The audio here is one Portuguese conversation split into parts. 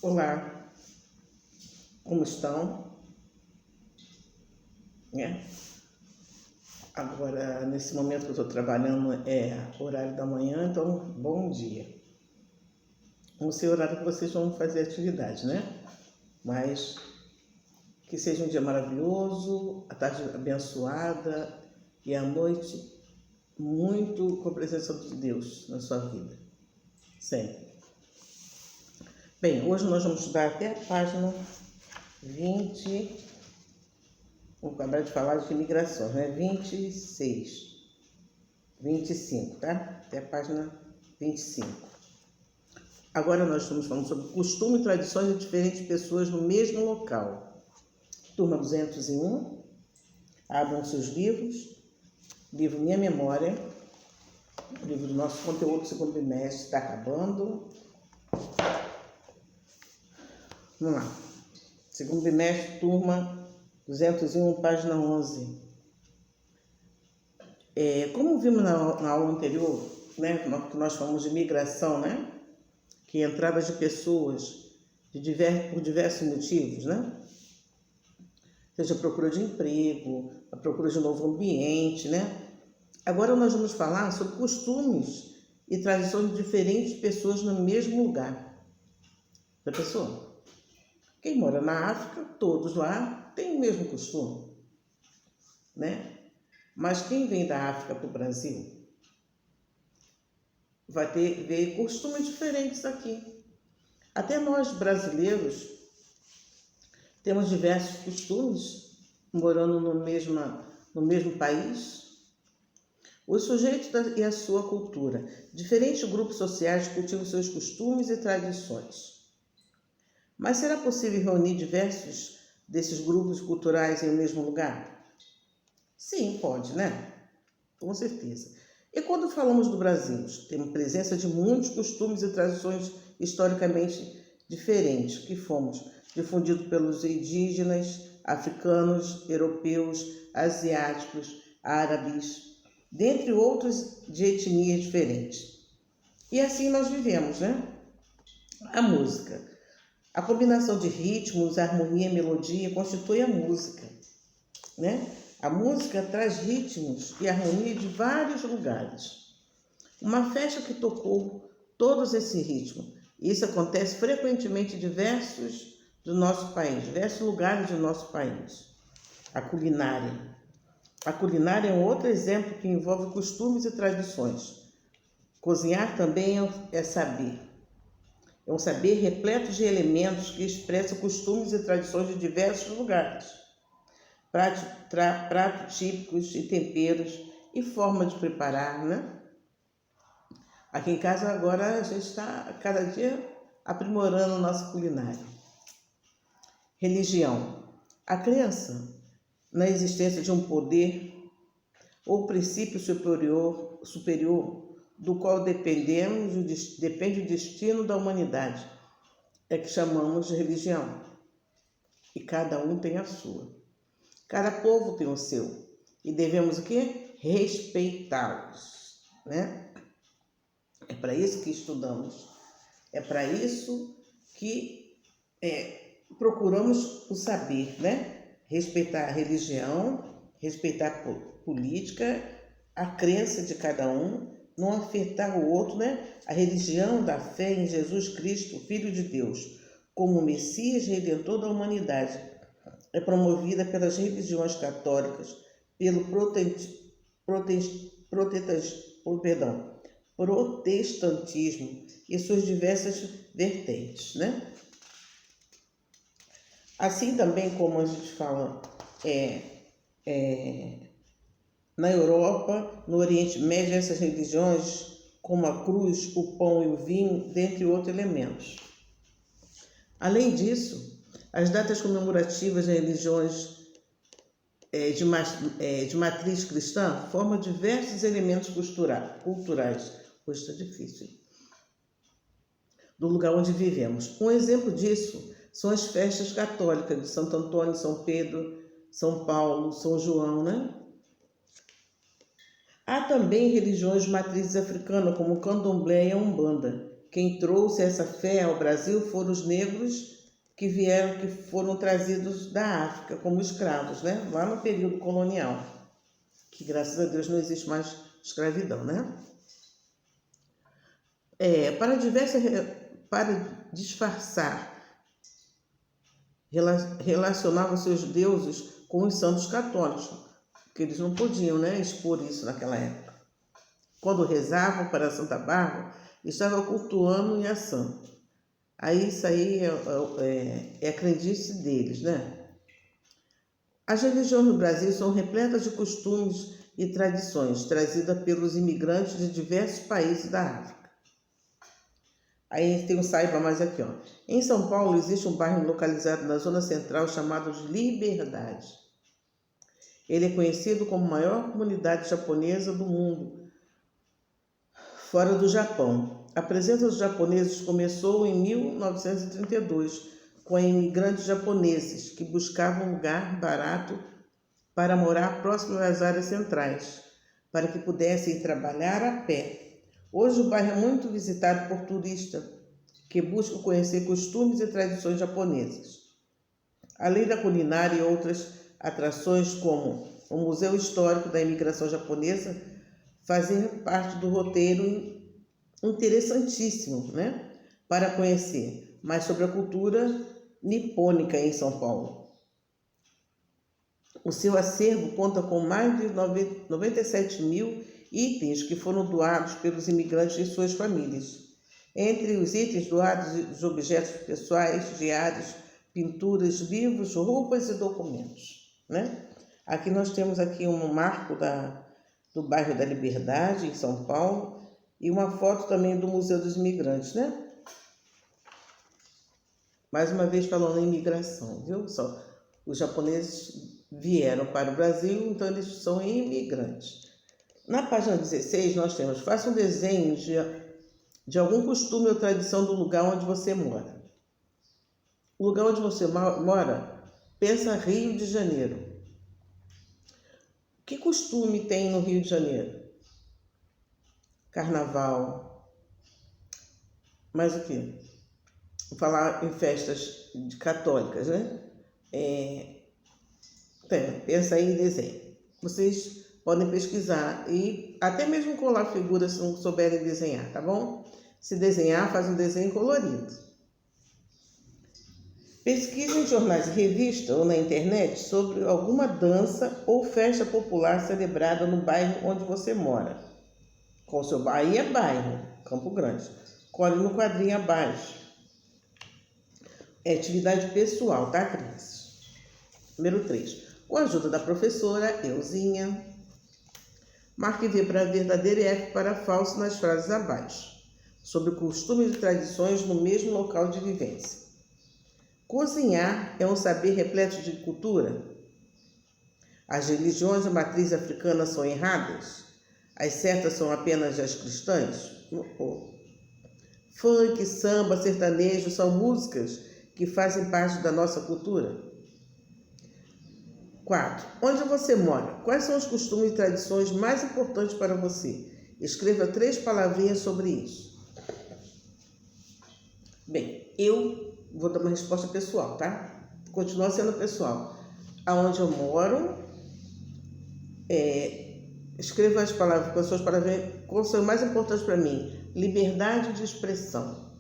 Olá, como estão? Né? Agora, nesse momento que eu estou trabalhando é horário da manhã, então bom dia. Não sei o horário que vocês vão fazer atividade, né? Mas que seja um dia maravilhoso, a tarde abençoada e a noite muito com a presença de Deus na sua vida, sempre. Bem, hoje nós vamos estudar até a página 20, vamos acabar de falar de imigrações, né? 26, 25, tá? Até a página 25. Agora nós estamos falando sobre costume e tradições de diferentes pessoas no mesmo local. Turma 201, abram seus livros, livro Minha Memória, livro do nosso conteúdo segundo bimestre, está acabando. Vamos lá. Segundo bimestre, turma 201, página 11. Como vimos na aula anterior, né, que nós falamos de migração, né, que é entrada de pessoas por diversos motivos, né, seja a procura de emprego, a procura de um novo ambiente, né. Agora nós vamos falar sobre costumes e tradições de diferentes pessoas no mesmo lugar. Da pessoa. Quem mora na África, todos lá têm o mesmo costume, né? Mas quem vem da África para o Brasil vai ver costumes diferentes aqui. Até nós brasileiros temos diversos costumes, morando no mesmo país. Os sujeitos e a sua cultura. Diferentes grupos sociais cultivam seus costumes e tradições. Mas será possível reunir diversos desses grupos culturais em um mesmo lugar? Sim, pode, né? Com certeza. E quando falamos do Brasil, temos presença de muitos costumes e tradições historicamente diferentes que fomos difundidos pelos indígenas, africanos, europeus, asiáticos, árabes, dentre outros de etnias diferentes. E assim nós vivemos, né? A música. A combinação de ritmos, harmonia e melodia constitui a música, né? A música traz ritmos e harmonia de vários lugares. Uma festa que tocou todos esses ritmos. Isso acontece frequentemente em diversos lugares do nosso país. A culinária. A culinária é um outro exemplo que envolve costumes e tradições. Cozinhar também é saber. É um saber repleto de elementos que expressam costumes e tradições de diversos lugares. Pratos típicos e temperos e forma de preparar, né? Aqui em casa agora a gente está cada dia aprimorando nossa culinária. Religião. A crença na existência de um poder ou princípio superior do qual depende o destino da humanidade, é que chamamos de religião. E cada um tem a sua. Cada povo tem o seu. E devemos o quê? Respeitá-los, né? É para isso que estudamos. É para isso que procuramos o saber, né? Respeitar a religião, respeitar a política, a crença de cada um, não afetar o outro, né? A religião da fé em Jesus Cristo, Filho de Deus, como Messias Redentor da humanidade, é promovida pelas religiões católicas, pelo protestantismo e suas diversas vertentes, né? Assim também como a gente fala na Europa, no Oriente Médio, essas religiões, como a cruz, o pão e o vinho, dentre outros elementos. Além disso, as datas comemorativas das religiões de matriz cristã formam diversos elementos culturais. Hoje está difícil. Do lugar onde vivemos. Um exemplo disso são as festas católicas de Santo Antônio, São Pedro, São Paulo, São João, né? Há também religiões de matrizes africanas, como o candomblé e a umbanda, quem trouxe essa fé ao Brasil foram os negros que vieram, que foram trazidos da África como escravos, né? Lá no período colonial, que graças a Deus não existe mais escravidão, né? Para disfarçar, relacionavam seus deuses com os santos católicos, porque eles não podiam, né, expor isso naquela época. Quando rezavam para Santa Bárbara, estavam cultuando Inhaçã. Aí isso aí é a crendice deles, né? As religiões no Brasil são repletas de costumes e tradições trazidas pelos imigrantes de diversos países da África. Aí tem um saiba mais aqui, ó. Em São Paulo existe um bairro localizado na zona central chamado de Liberdade. Ele é conhecido como a maior comunidade japonesa do mundo, fora do Japão. A presença dos japoneses começou em 1932, com imigrantes japoneses que buscavam um lugar barato para morar próximo às áreas centrais, para que pudessem trabalhar a pé. Hoje o bairro é muito visitado por turistas que buscam conhecer costumes e tradições japonesas. Além da culinária e outras atrações como o Museu Histórico da Imigração Japonesa fazem parte do roteiro interessantíssimo, né, para conhecer mais sobre a cultura nipônica em São Paulo. O seu acervo conta com mais de 97 mil itens que foram doados pelos imigrantes e suas famílias. Entre os itens doados, os objetos pessoais, diários, pinturas, livros, roupas e documentos, né? Aqui nós temos aqui um marco do bairro da Liberdade, em São Paulo, e uma foto também do Museu dos Imigrantes, né? Mais uma vez falando em imigração, viu? Os japoneses vieram para o Brasil, então eles são imigrantes. Na página 16 nós temos, faça um desenho de algum costume ou tradição do lugar onde você mora. O lugar onde você mora, pensa Rio de Janeiro. Que costume tem no Rio de Janeiro? Carnaval. Mais o quê? Vou falar em festas católicas, né? Pensa aí em desenho. Vocês podem pesquisar e até mesmo colar figuras se não souberem desenhar, tá bom? Se desenhar, faz um desenho colorido. Pesquise em jornais e revistas ou na internet sobre alguma dança ou festa popular celebrada no bairro onde você mora. Com o seu bairro, aí é bairro, Campo Grande. Colhe no quadrinho abaixo. É atividade pessoal, tá, crianças? Número 3. Com a ajuda da professora Euzinha, marque V para verdadeiro e F para falso nas frases abaixo, sobre costumes e tradições no mesmo local de vivência. Cozinhar é um saber repleto de cultura? As religiões de matriz africana são erradas? As certas são apenas as cristãs? Funk, samba, sertanejo são músicas que fazem parte da nossa cultura? 4. Onde você mora? Quais são os costumes e tradições mais importantes para você? Escreva 3 palavrinhas sobre isso. Bem, eu vou dar uma resposta pessoal, tá? Continua sendo pessoal. Aonde eu moro, escreva as palavras, com as suas palavras, quais são mais importantes para mim? Liberdade de expressão.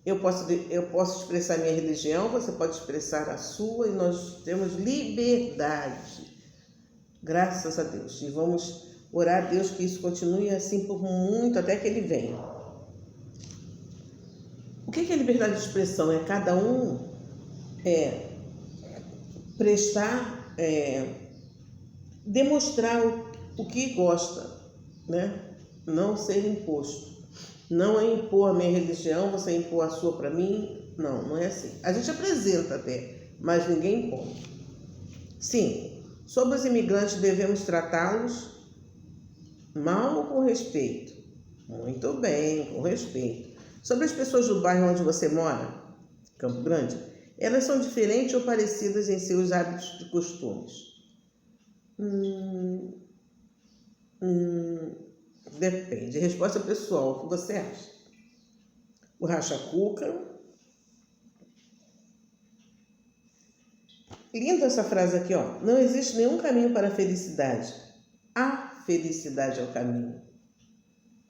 Eu posso expressar minha religião, você pode expressar a sua, e nós temos liberdade. Graças a Deus. E vamos orar a Deus que isso continue assim por muito, até que Ele venha. O que é liberdade de expressão? É cada um prestar, demonstrar o que gosta, né? Não ser imposto. Não é impor a minha religião, você impor a sua para mim. Não, não é assim. A gente apresenta até, mas ninguém impõe. 5. Sobre os imigrantes, devemos tratá-los mal ou com respeito? Muito bem, com respeito. Sobre as pessoas do bairro onde você mora, Campo Grande, elas são diferentes ou parecidas em seus hábitos e costumes? Depende. Resposta pessoal, o que você acha? O racha-cuca. Linda essa frase aqui, ó. Não existe nenhum caminho para a felicidade. A felicidade é o caminho.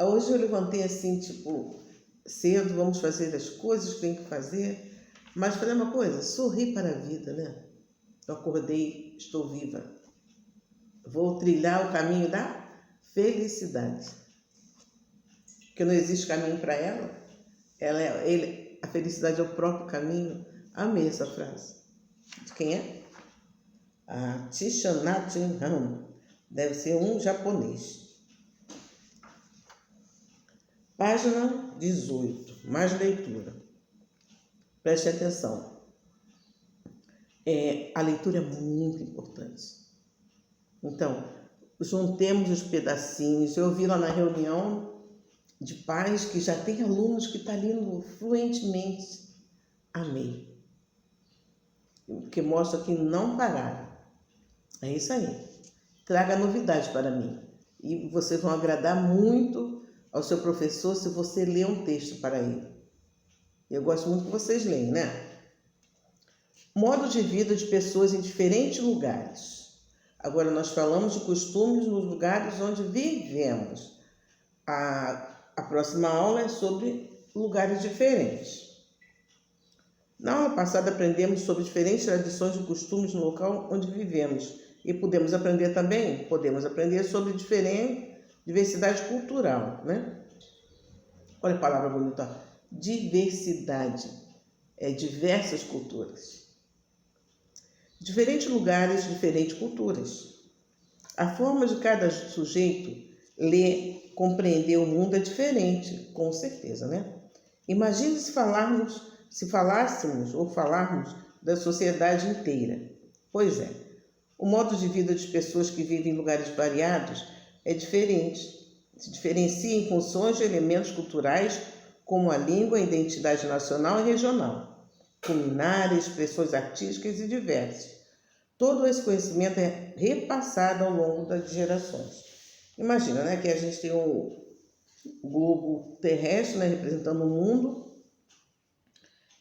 Hoje eu levantei assim, tipo, cedo, vamos fazer as coisas que tem que fazer. Mas falei uma coisa, sorri para a vida, né? Eu acordei, estou viva. Vou trilhar o caminho da felicidade. Porque não existe caminho para ela. A felicidade é o próprio caminho. Amei essa frase. De quem é? A Thich Nhat Hanh. Deve ser um japonês. Página 18. Mais leitura. Preste atenção. A leitura é muito importante. Então, juntemos os pedacinhos. Eu vi lá na reunião de pais que já tem alunos que estão lendo fluentemente. Amei. Que mostra que não pararam. É isso aí. Traga novidade para mim. E vocês vão agradar muito ao seu professor se você ler um texto para ele. Eu gosto muito que vocês leem, né? Modo de vida de pessoas em diferentes lugares. Agora nós falamos de costumes nos lugares onde vivemos. A próxima aula é sobre lugares diferentes. Na aula passada aprendemos sobre diferentes tradições e costumes no local onde vivemos. E podemos aprender sobre diversidade cultural, né? Olha a palavra bonita. Diversidade. Diversas culturas. Diferentes lugares, diferentes culturas. A forma de cada sujeito ler, compreender o mundo é diferente, com certeza, né? Imagine se falássemos da sociedade inteira. Pois é, o modo de vida das pessoas que vivem em lugares variados é diferente. Se diferencia em funções de elementos culturais como a língua, a identidade nacional e regional, culinária, expressões artísticas e diversas. Todo esse conhecimento é repassado ao longo das gerações. Imagina, né, que a gente tem um globo terrestre, né, representando o mundo,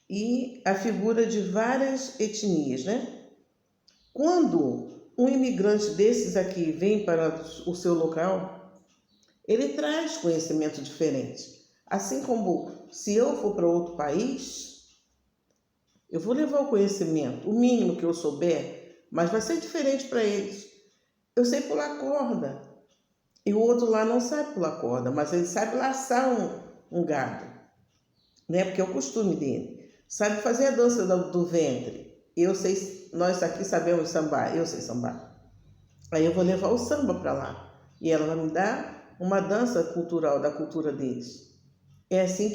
e a figura de várias etnias, né? Quando um imigrante desses aqui vem para o seu local, ele traz conhecimento diferente. Assim como se eu for para outro país, eu vou levar o conhecimento, o mínimo que eu souber, mas vai ser diferente para eles. Eu sei pular corda, e o outro lá não sabe pular corda, mas ele sabe laçar um gado, né? Porque é o costume dele. Sabe fazer a dança do ventre. Nós aqui sabemos sambar, eu sei sambar. Aí eu vou levar o samba para lá. E ela vai me dar uma dança cultural, da cultura deles. É assim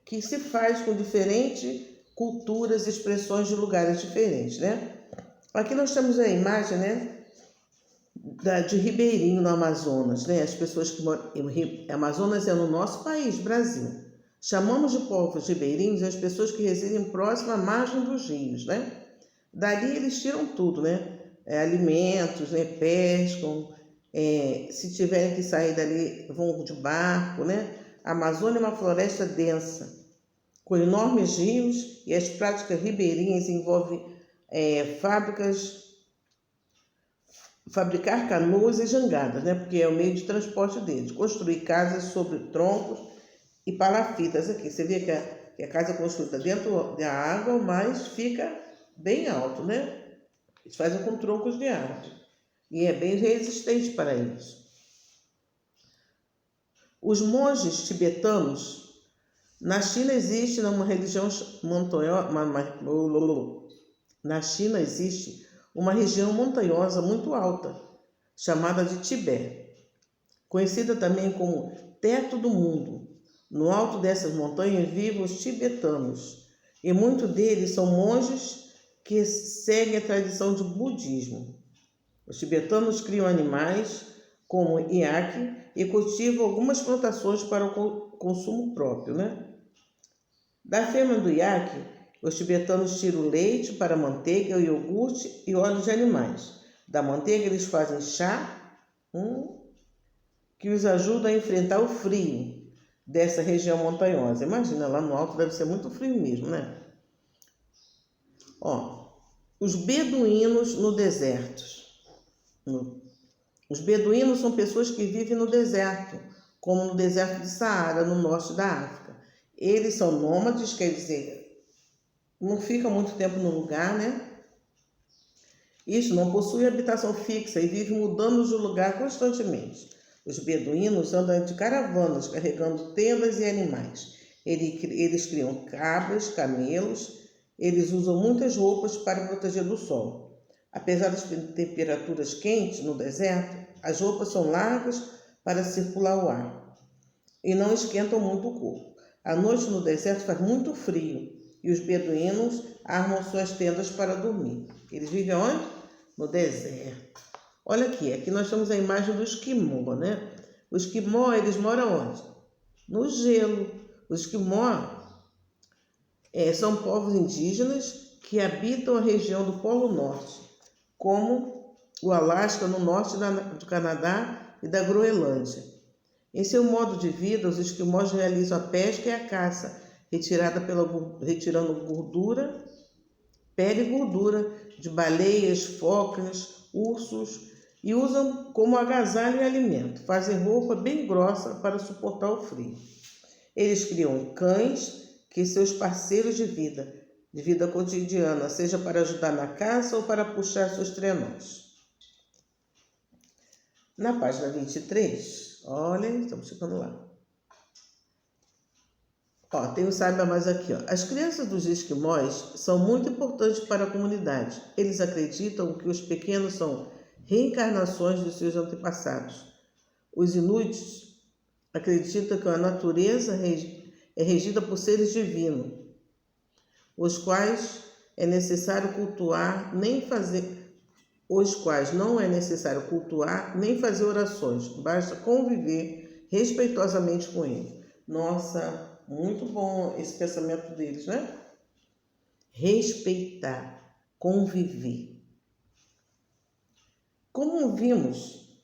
que se faz com diferentes culturas e expressões de lugares diferentes, né? Aqui nós temos a imagem, né? De Ribeirinho, no Amazonas, né? As pessoas que moram... Amazonas é no nosso país, Brasil. Chamamos de povos ribeirinhos as pessoas que residem próximo à margem dos rios, né? Dali eles tiram tudo, né? Alimentos, né? Pescam, se tiverem que sair dali, vão de barco, né? A Amazônia é uma floresta densa, com enormes rios, e as práticas ribeirinhas envolvem fabricar canoas e jangadas, né? Porque é o meio de transporte deles. Construir casas sobre troncos e palafitas aqui. Você vê que a casa é construída dentro da água, mas fica bem alto, né? Eles fazem com troncos de árvore. E é bem resistente para eles. Os monges tibetanos, na China existe uma religião uma região montanhosa muito alta, chamada de Tibete, conhecida também como teto do mundo. No alto dessas montanhas vivem os tibetanos, e muitos deles são monges que seguem a tradição do budismo. Os tibetanos criam animais, como iaque, e cultivam algumas plantações para o consumo próprio, né? Da fêmea do iaque, os tibetanos tiram leite para manteiga, iogurte e óleo de animais. Da manteiga eles fazem chá, que os ajuda a enfrentar o frio dessa região montanhosa. Imagina, lá no alto deve ser muito frio mesmo, né? Ó, os beduínos no deserto. Os beduínos são pessoas que vivem no deserto, como no deserto de Saara, no norte da África. Eles são nômades, quer dizer, não ficam muito tempo no lugar, né? Isso, não possui habitação fixa e vive mudando de lugar constantemente. Os beduínos andam de caravanas, carregando tendas e animais. Eles criam cabras, camelos, eles usam muitas roupas para proteger do sol. Apesar das temperaturas quentes no deserto, as roupas são largas para circular o ar e não esquentam muito o corpo. À noite no deserto faz muito frio e os beduínos armam suas tendas para dormir. Eles vivem onde? No deserto. Olha aqui nós temos a imagem do esquimó, né? O esquimó, eles moram onde? No gelo. Os esquimó são povos indígenas que habitam a região do Polo Norte, como o Alasca, no norte do Canadá e da Groenlândia. Em seu modo de vida, os esquimós realizam a pesca e a caça, retirando gordura, pele e gordura de baleias, focas, ursos, e usam como agasalho e alimento. Fazem roupa bem grossa para suportar o frio. Eles criam cães que seus parceiros de vida cotidiana, seja para ajudar na caça ou para puxar seus trenós. Na página 23, olha, estamos chegando lá. Ó, tem o Saiba Mais aqui, ó. As crianças dos esquimós são muito importantes para a comunidade. Eles acreditam que os pequenos são reencarnações dos seus antepassados. Os inuits acreditam que a natureza é regida por seres divinos, os quais não é necessário cultuar nem fazer orações, basta conviver respeitosamente com eles. Nossa, muito bom esse pensamento deles, né? Respeitar, conviver. Como vimos,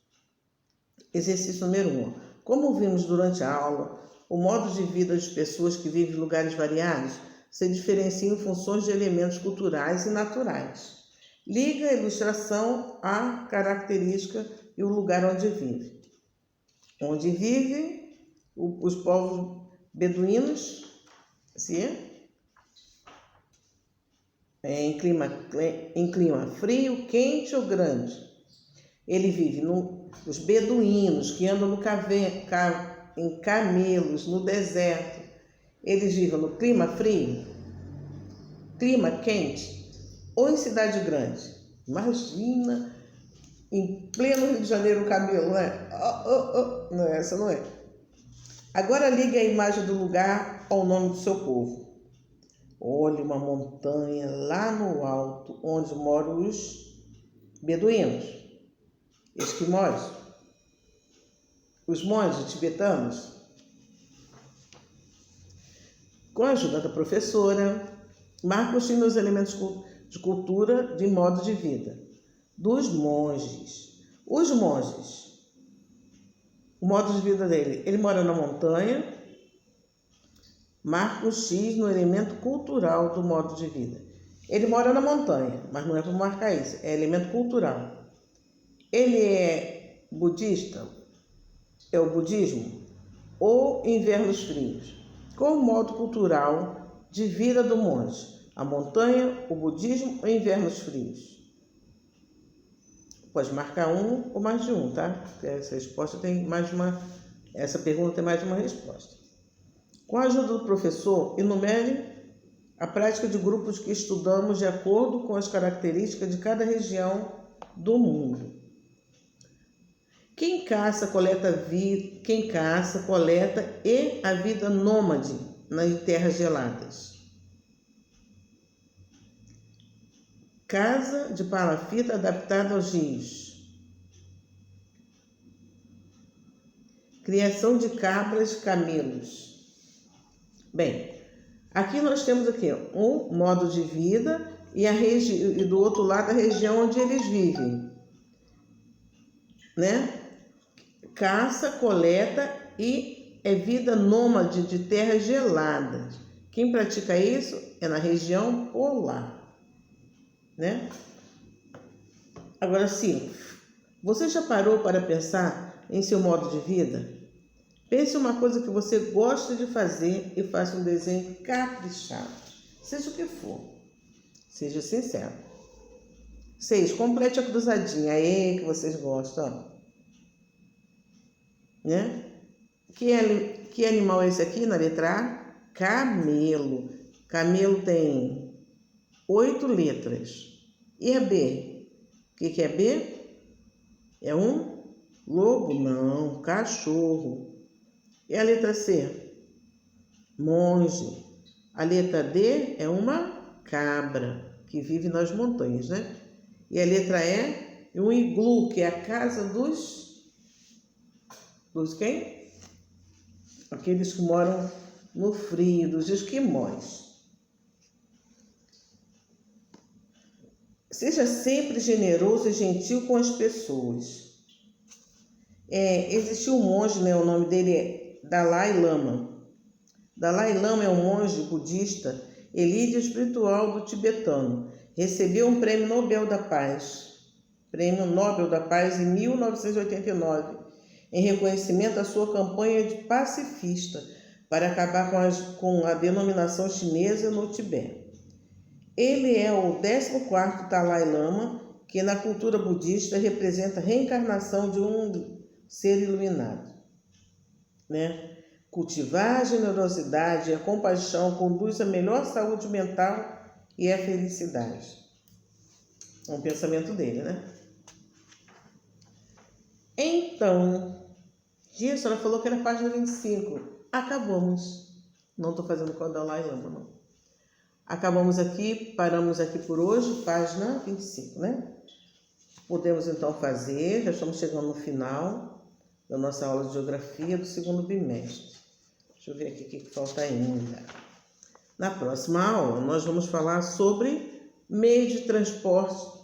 exercício número 1, como vimos durante a aula, o modo de vida das pessoas que vivem em lugares variados se diferencia em funções de elementos culturais e naturais. Liga a ilustração à característica e o lugar onde vive. Onde vivem os povos beduínos, em clima frio, quente ou grande. Ele vive os beduínos que andam em camelos no deserto. Eles vivem no clima frio, clima quente ou em cidade grande. Imagina, em pleno Rio de Janeiro, um camelo, né? Não, essa não é. Agora ligue a imagem do lugar ao nome do seu povo. Olhe uma montanha lá no alto, onde moram os beduínos, esquimós, os monges tibetanos. Com a ajuda da professora, marque os meus elementos de cultura de modo de vida. Dos monges. Os monges, o modo de vida dele, ele mora na montanha. Marque um X no elemento cultural do modo de vida. Ele mora na montanha, mas não é para marcar isso, é elemento cultural. Ele é budista, é o budismo, ou invernos frios. Qual o modo cultural de vida do monge? A montanha, o budismo ou invernos frios? Pode marcar um ou mais de um, tá? Porque essa pergunta tem mais de uma resposta. Com a ajuda do professor, enumere a prática de grupos que estudamos de acordo com as características de cada região do mundo. Quem caça, coleta e a vida nômade nas terras geladas. Casa de palafita adaptada aos rios. Criação de cabras, camelos. Bem, aqui nós temos um modo de vida e do outro lado a região onde eles vivem, né? caça, coleta e é vida nômade de terras geladas. Quem pratica isso é na região polar, né? Agora sim, você já parou para pensar em seu modo de vida? Pense uma coisa que você gosta de fazer e faça um desenho caprichado, seja o que for. Seja sincero. 6. Complete a cruzadinha aí que vocês gostam. Ó. Né? Que animal é esse aqui na letra A? Camelo. Camelo tem 8 letras. E a B? O que é B? É um lobo? Não, cachorro. E a letra C? Monge. A letra D é uma cabra que vive nas montanhas, né? E a letra E é um iglu, que é a casa dos quem? Aqueles que moram no frio, dos esquimós. Seja sempre generoso e gentil com as pessoas. Existiu um monge, né? O nome dele é Dalai Lama. Dalai Lama é um monge budista e líder espiritual do tibetano. Recebeu um prêmio Nobel da Paz em 1989, em reconhecimento à sua campanha de pacifista para acabar com a denominação chinesa no Tibete. Ele é o 14º Dalai Lama, que na cultura budista representa a reencarnação de um ser iluminado. Né? Cultivar a generosidade e a compaixão conduz à melhor saúde mental e à felicidade. É um pensamento dele, né? Então, a senhora falou que era a página 25. Acabamos. Não estou fazendo com a Dalai Lama, não. Acabamos aqui, paramos aqui por hoje, página 25, né? Podemos então fazer, já estamos chegando no final da nossa aula de geografia do segundo bimestre. Deixa eu ver aqui o que falta ainda. Na próxima aula, nós vamos falar sobre meio de transporte.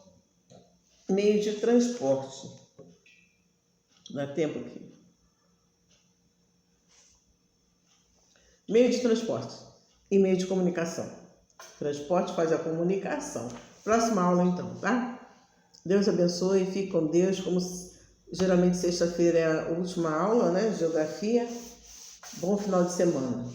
Dá tempo aqui. Meio de transporte e meio de comunicação. Transporte faz a comunicação. Próxima aula então, tá? Deus abençoe, fique com Deus. Como geralmente sexta-feira é a última aula, né? De geografia. Bom final de semana.